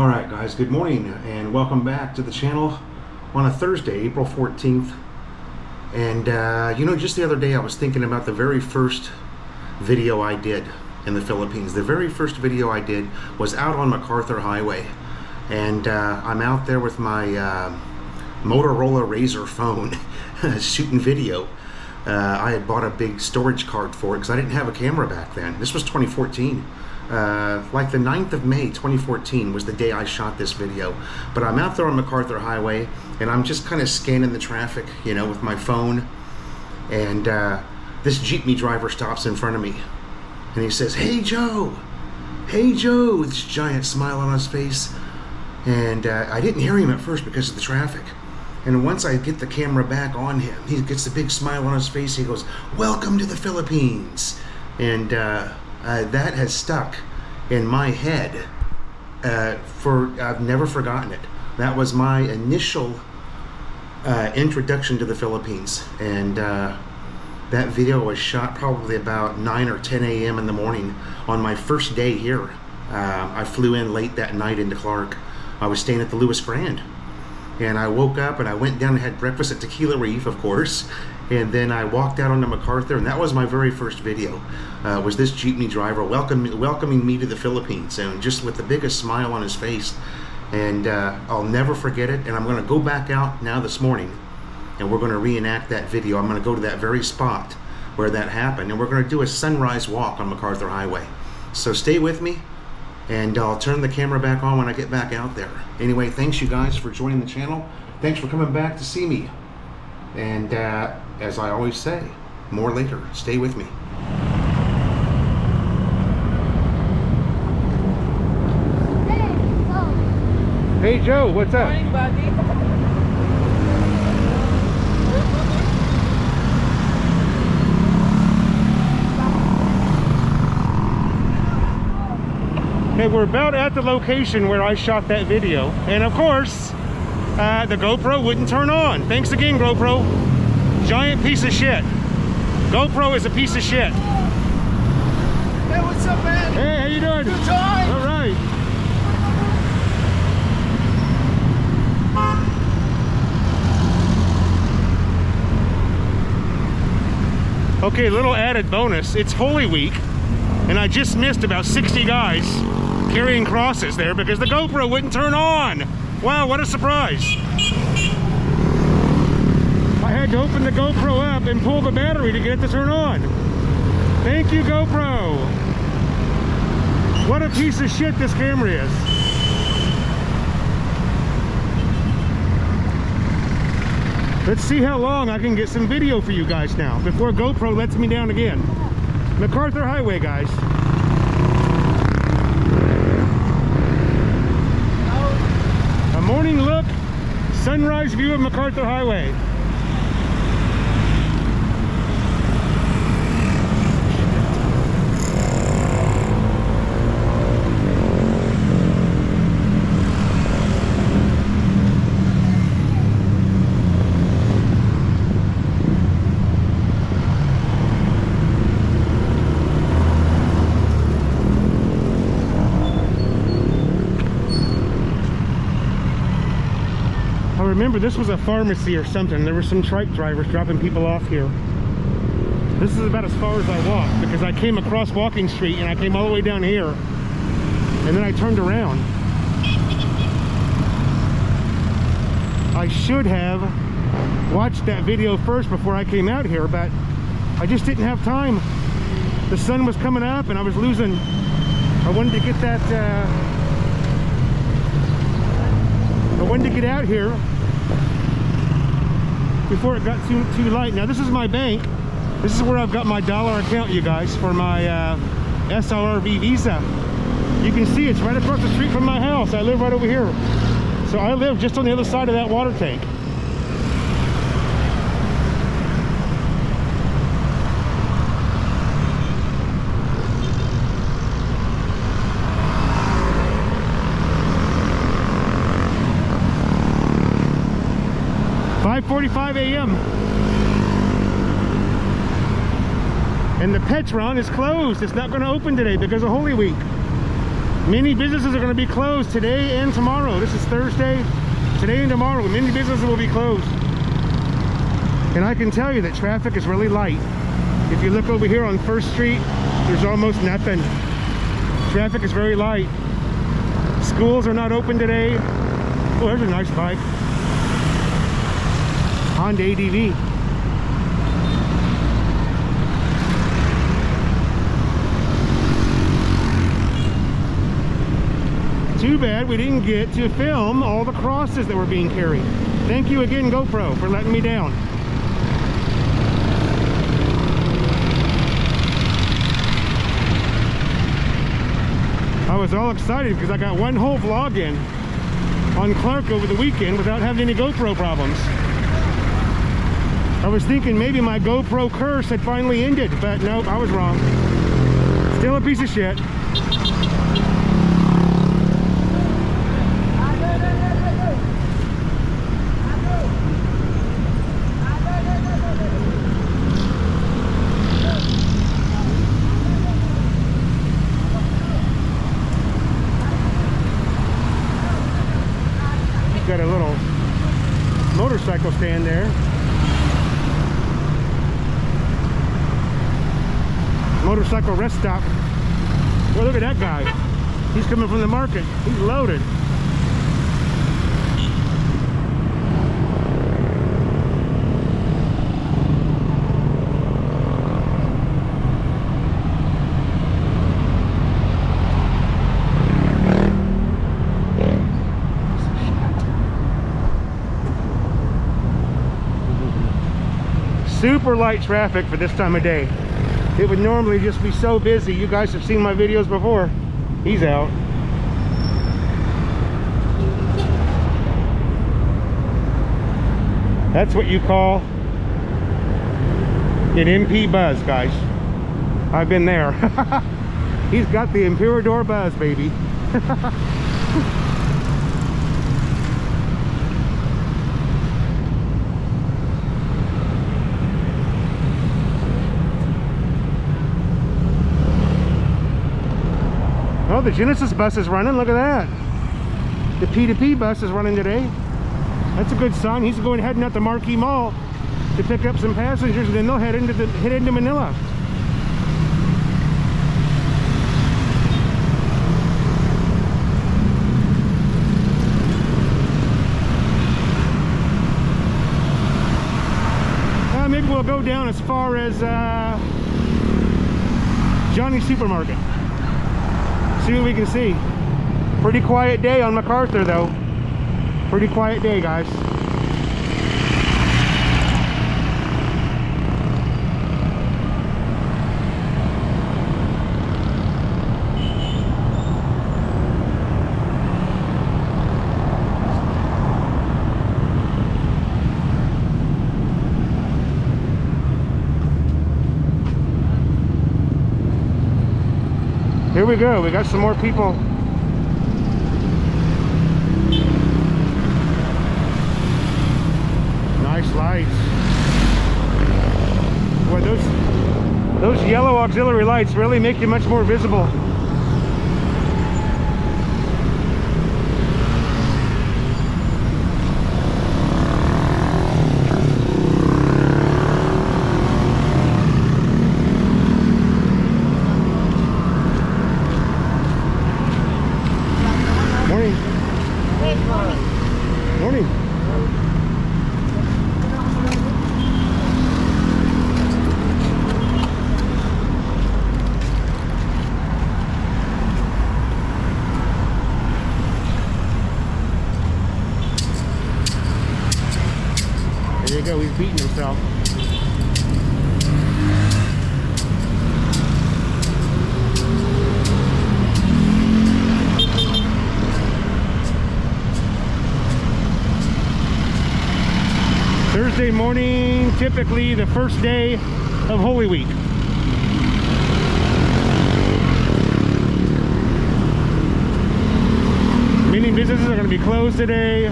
Alright guys, good morning and welcome back to the channel on a Thursday, April 14th. And just the other day I was thinking about the very first video I did in the Philippines. The very first video I did was out on MacArthur Highway. And I'm out there with my Motorola Razr phone shooting video. I had bought a big storage card for it because I didn't have a camera back then. This was 2014. Like the 9th of May 2014 was the day I shot this video. But I'm out there on MacArthur Highway and I'm just kind of scanning the traffic, with my phone. And this jeepney driver stops in front of me and he says, "Hey Joe, hey Joe," with this giant smile on his face. And I didn't hear him at first because of the traffic. And once I get the camera back on him, he gets a big smile on his face. He goes, "Welcome to the Philippines." And that has stuck in my head I've never forgotten it. That was my initial introduction to the Philippines. And that video was shot probably about 9 or 10 a.m. in the morning on my first day here. I flew in late that night into Clark. I was staying at the Lewis Grand. And I woke up and I went down and had breakfast at Tequila Reef, of course. And then I walked out onto MacArthur, and that was my very first video. Was this jeepney driver welcoming me to the Philippines, and just with the biggest smile on his face. And I'll never forget it. And I'm going to go back out now this morning, and we're going to reenact that video. I'm going to go to that very spot where that happened, and we're going to do a sunrise walk on MacArthur Highway. So stay with me, and I'll turn the camera back on when I get back out there. Anyway, thanks you guys for joining the channel. Thanks for coming back to see me. And as I always say, more later. Stay with me. Hey Joe, what's up? Morning, buddy. Hey, we're about at the location where I shot that video, and of course the GoPro wouldn't turn on. Thanks again, GoPro. Giant piece of shit. GoPro is a piece of shit. Hey, what's up, man? Hey, how you doing? Good time. All right. Okay, little added bonus. It's Holy Week, and I just missed about 60 guys carrying crosses there because the GoPro wouldn't turn on. Wow, what a surprise. I had to open the GoPro up and pull the battery to get it to turn on. Thank you, GoPro. What a piece of shit this camera is. Let's see how long I can get some video for you guys now before GoPro lets me down again. MacArthur Highway, guys. A morning look, sunrise view of MacArthur Highway. Remember, this was a pharmacy or something. There were some trike drivers dropping people off here. This is about as far as I walked because I came across Walking Street and I came all the way down here and then I turned around. I should have watched that video first before I came out here, but I just didn't have time. The sun was coming up and I was losing. I wanted to get that I wanted to get out here before it got too light. Now this is my bank. This is where I've got my dollar account, you guys, for my SLRV Visa. You can see it's right across the street from my house. I live right over here. So I live just on the other side of that water tank. .45 a.m. And the Petron is closed. It's not going to open today because of Holy Week. Many businesses are going to be closed today and tomorrow. This is Thursday. Today and tomorrow, many businesses will be closed. And I can tell you that traffic is really light. If you look over here on 1st Street, there's almost nothing. Traffic is very light. Schools are not open today. Oh, there's a nice bike. Honda ADV. Too bad we didn't get to film all the crosses that were being carried. Thank you again, GoPro, for letting me down. I was all excited because I got one whole vlog in on Clark over the weekend without having any GoPro problems. I was thinking maybe my GoPro curse had finally ended, but nope, I was wrong. Still a piece of shit. Got a little motorcycle stand there. Motorcycle rest stop. Well, look at that guy. He's coming from the market. He's loaded. Super light traffic for this time of day. It would normally just be so busy. You guys have seen my videos before. He's out. That's what you call an MP buzz, guys. I've been there. He's got the Emperador buzz, baby. Oh, the Genesis bus is running. Look at that. The P2P bus is running today. That's a good sign. He's going heading out to Marquee Mall to pick up some passengers, and then they'll head into Manila. Maybe we'll go down as far as Johnny's Supermarket. See what we can see. Pretty quiet day on MacArthur though. Pretty quiet day, guys. Here we go. We got some more people. Nice lights. Boy, those yellow auxiliary lights really make you much more visible. Morning. There you go, he's beating himself. Thursday morning, typically the first day of Holy Week. Many businesses are going to be closed today.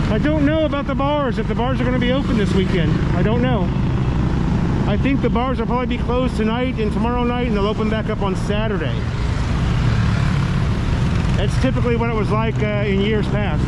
I don't know about the bars, if the bars are going to be open this weekend. I don't know. I think the bars will probably be closed tonight and tomorrow night, and they'll open back up on Saturday. That's typically what it was like in years past.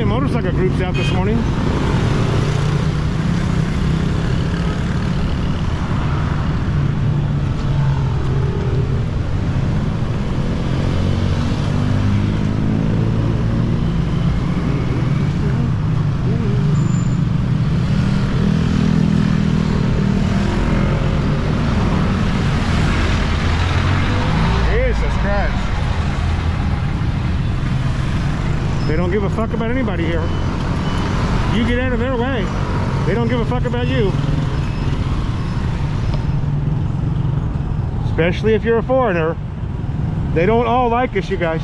Motorcycle groups out this morning. Jesus Christ. They don't give a fuck about anybody here. You get out of their way. They don't give a fuck about you. Especially if you're a foreigner. They don't all like us, you guys.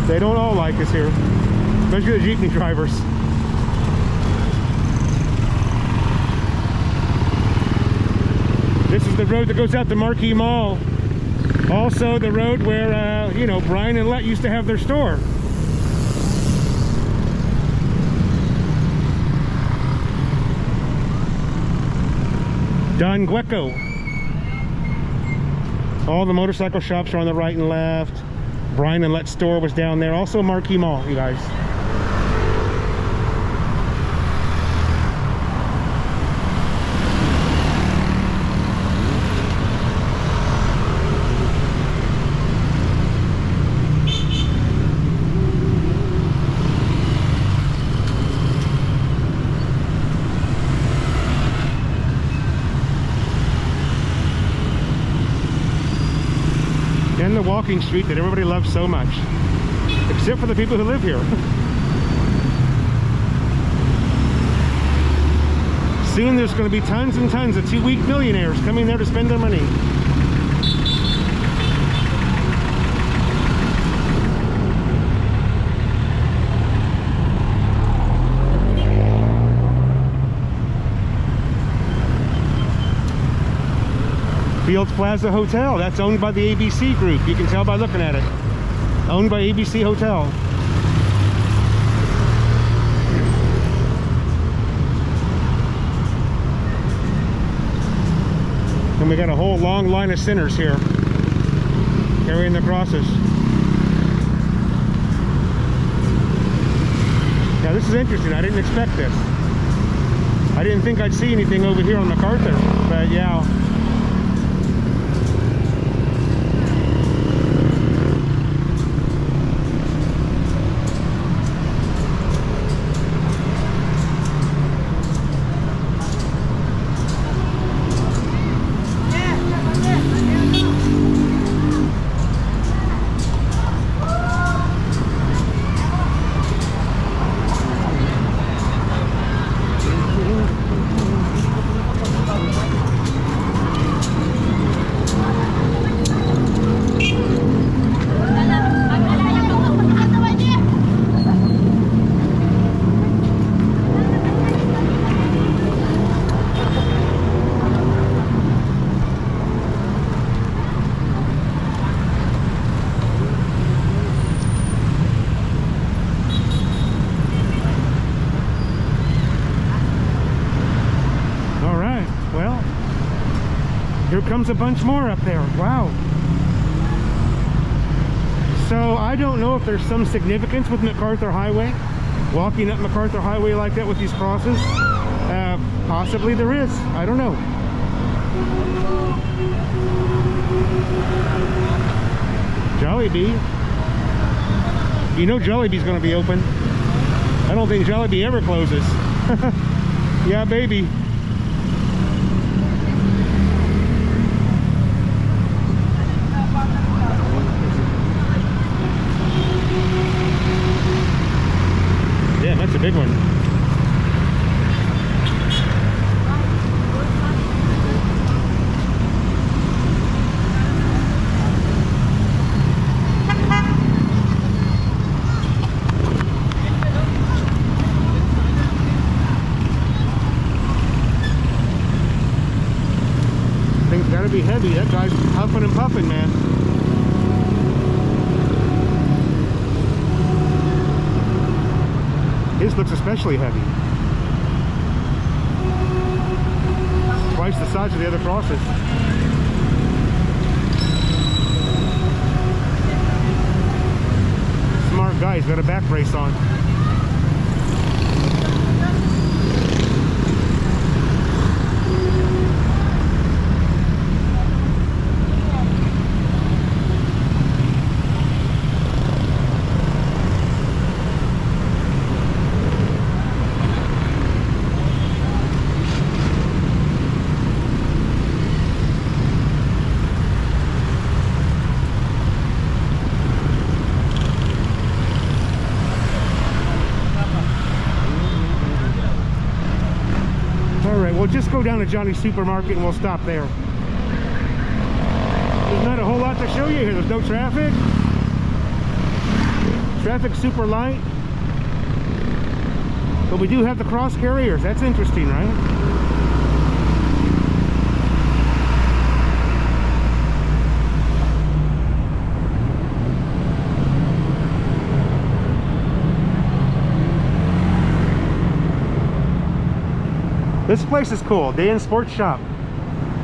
They don't all like us here. Especially the jeepney drivers. This is the road that goes out to Marquee Mall. Also the road where, you know, Brian and Let used to have their store. Don Gueco. All the motorcycle shops are on the right and left. Brian and Let's store was down there. Also Marquee Mall, you guys. And the walking street that everybody loves so much, except for the people who live here. Soon there's going to be tons and tons of 2-week millionaires coming there to spend their money. Fields Plaza Hotel, that's owned by the ABC Group. You can tell by looking at it. Owned by ABC Hotel. And we got a whole long line of sinners here carrying the crosses. Now this is interesting. I didn't expect this. I didn't think I'd see anything over here on MacArthur, but yeah. Here comes a bunch more up there. Wow. So I don't know if there's some significance with MacArthur Highway, walking up MacArthur Highway like that with these crosses. Possibly there is. I don't know. Jollibee. You know Jollibee's going to be open. I don't think Jollibee ever closes. Yeah, baby. Yeah, that's a big one. Heavy, heavy. That guy's huffing and puffing, man. His looks especially heavy. Twice the size of the other crosses. Smart guy, he's got a back brace on. We'll just go down to Johnny's Supermarket and we'll stop there. There's not a whole lot to show you here. There's no traffic. Traffic's super light. But we do have the cross carriers. That's interesting, right? This place is cool, Dan's Sports Shop.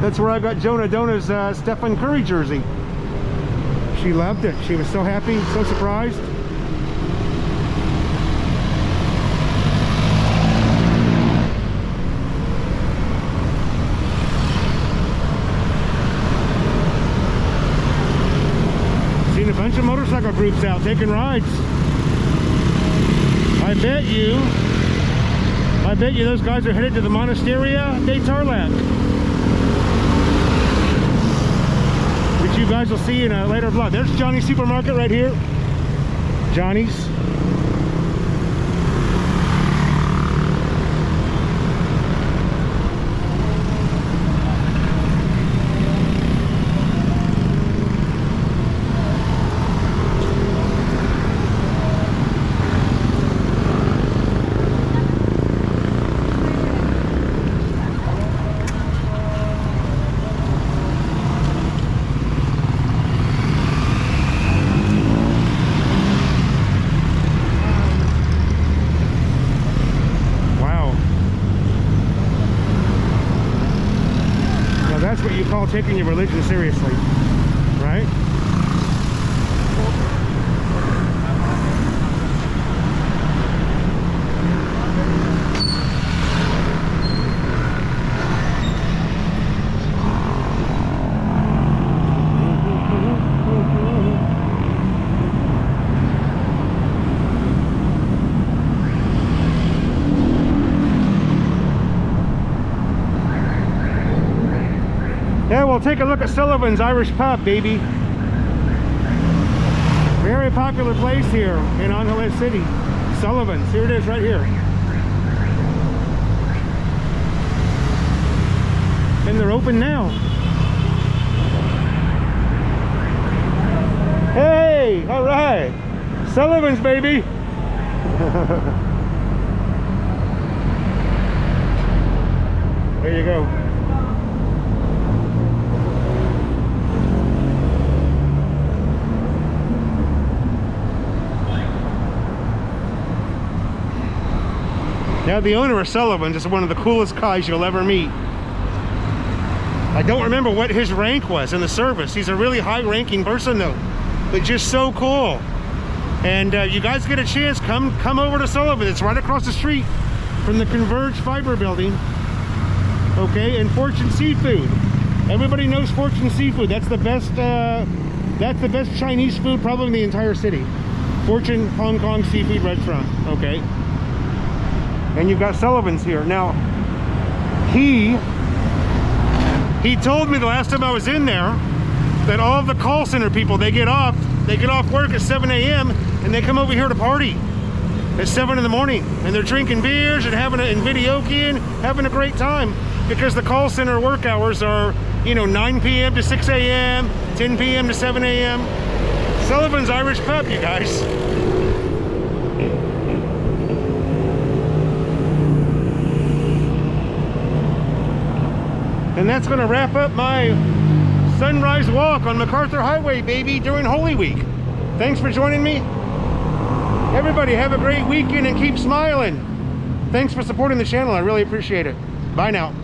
That's where I got Jonah Dona's Stephen Curry jersey. She loved it. She was so happy, so surprised. Seen a bunch of motorcycle groups out taking rides. I bet you those guys are headed to the Monasteria de Tarlac, which you guys will see in a later vlog. There's Johnny's Supermarket right here. Johnny's. That's what you call taking your religion seriously, right? Yeah, we'll take a look at Sullivan's Irish Pub, baby. Very popular place here in Angeles City. Sullivan's, here it is right here. And they're open now. Hey, all right. Sullivan's, baby. There you go. Now the owner of Sullivan's is one of the coolest guys you'll ever meet. I don't remember what his rank was in the service. He's a really high-ranking person though, but just so cool. And you guys get a chance, come over to Sullivan. It's right across the street from the Converge Fiber Building. Okay, and Fortune Seafood. Everybody knows Fortune Seafood. That's the best Chinese food probably in the entire city. Fortune Hong Kong Seafood Restaurant. Okay. And you've got Sullivan's here. Now, he told me the last time I was in there that all of the call center people, they get off work at 7 a.m. and they come over here to party at 7 in the morning. And they're drinking beers and and videoking and having a great time because the call center work hours are, 9 p.m. to 6 a.m., 10 p.m. to 7 a.m. Sullivan's Irish Pub, you guys. And that's going to wrap up my sunrise walk on MacArthur Highway, baby, during Holy Week. Thanks for joining me. Everybody have a great weekend and keep smiling. Thanks for supporting the channel. I really appreciate it. Bye now.